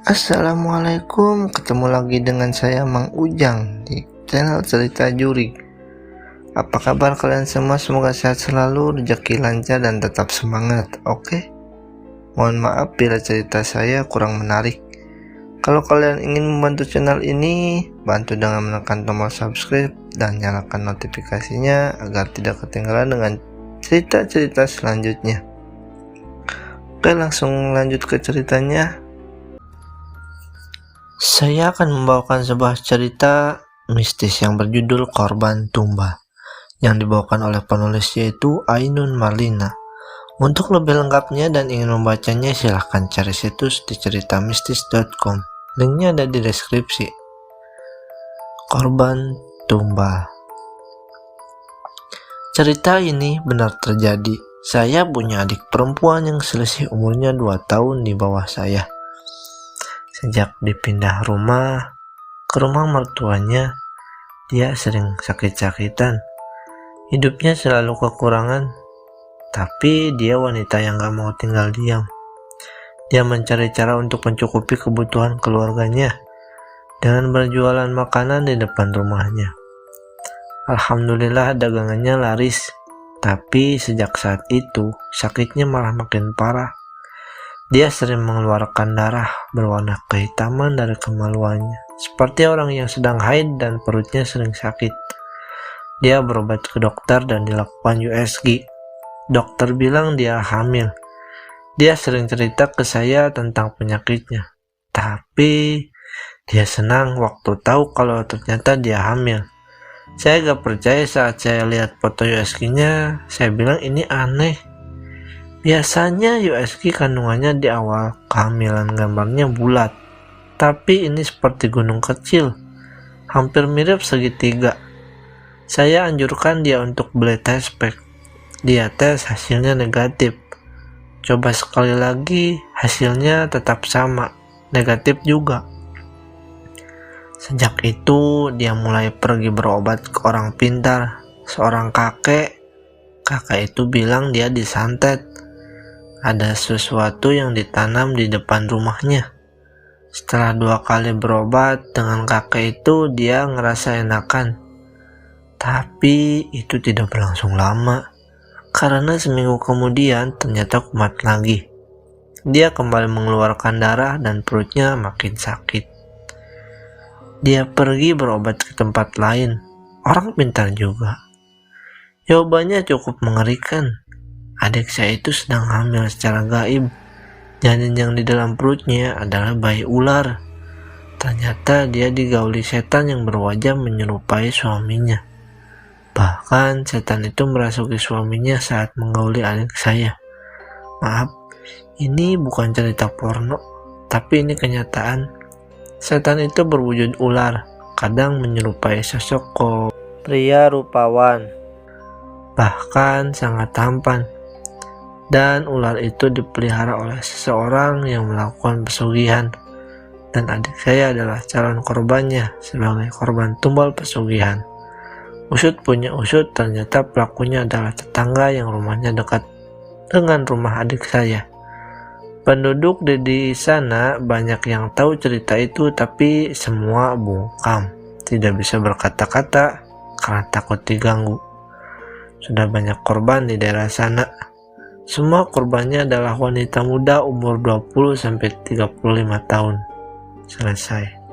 Assalamualaikum, ketemu lagi dengan saya Mang Ujang di channel Cerita Jurig. Apa kabar kalian semua? Semoga sehat selalu, rezeki lancar dan tetap semangat. Oke. Mohon maaf bila cerita saya kurang menarik. Kalau kalian ingin membantu channel ini, bantu dengan menekan tombol subscribe dan nyalakan notifikasinya agar tidak ketinggalan dengan cerita-cerita selanjutnya. Oke, langsung lanjut ke ceritanya. Saya akan membawakan sebuah cerita mistis yang berjudul Korban Tumba, yang dibawakan oleh penulis yaitu Ainun Marlina. Untuk lebih lengkapnya dan ingin membacanya, silahkan cari situs di ceritamistis.com. Linknya ada di deskripsi. Korban Tumba. Cerita ini benar terjadi. Saya punya adik perempuan yang selisih umurnya 2 tahun di bawah saya. Sejak dipindah rumah ke rumah mertuanya, dia sering sakit-sakitan. Hidupnya selalu kekurangan, tapi dia wanita yang gak mau tinggal diam. Dia mencari cara untuk mencukupi kebutuhan keluarganya dengan berjualan makanan di depan rumahnya. Alhamdulillah dagangannya laris, tapi sejak saat itu sakitnya malah makin parah. Dia sering mengeluarkan darah berwarna kehitaman dari kemaluannya, seperti orang yang sedang haid dan perutnya sering sakit. Dia berobat ke dokter dan dilakukan USG. Dokter bilang dia hamil. Dia sering cerita ke saya tentang penyakitnya, tapi dia senang waktu tahu kalau ternyata dia hamil. Saya gak percaya saat saya lihat foto USG-nya. Saya bilang ini aneh. Biasanya USG kandungannya di awal kehamilan gambarnya bulat, tapi ini seperti gunung kecil, hampir mirip segitiga. Saya anjurkan dia untuk beli test pack. Dia tes, hasilnya negatif. Coba sekali lagi, hasilnya tetap sama, negatif juga. Sejak itu dia mulai pergi berobat ke orang pintar, seorang kakek. Kakek itu bilang dia disantet. Ada sesuatu yang ditanam di depan rumahnya. Setelah 2 kali berobat dengan kakek itu, dia ngerasa enakan. Tapi itu tidak berlangsung lama, karena seminggu kemudian ternyata kumat lagi. Dia kembali mengeluarkan darah dan perutnya makin sakit. Dia pergi berobat ke tempat lain, orang pintar juga. Jawabannya cukup mengerikan. Adik saya itu sedang hamil secara gaib. Janin yang di dalam perutnya adalah bayi ular. Ternyata dia digauli setan yang berwajah menyerupai suaminya. Bahkan setan itu merasuki suaminya saat menggauli adik saya. Maaf, ini bukan cerita porno, tapi ini kenyataan. Setan itu berwujud ular, kadang menyerupai sosok pria rupawan, bahkan sangat tampan. Dan ular itu dipelihara oleh seseorang yang melakukan pesugihan, dan adik saya adalah calon korbannya sebagai korban tumbal pesugihan. Usut punya usut, ternyata pelakunya adalah tetangga yang rumahnya dekat dengan rumah adik saya. Penduduk di sana banyak yang tahu cerita itu, tapi semua bungkam, tidak bisa berkata-kata karena takut diganggu. Sudah banyak korban di daerah sana. Semua korbannya adalah wanita muda umur 20-35 tahun. Selesai.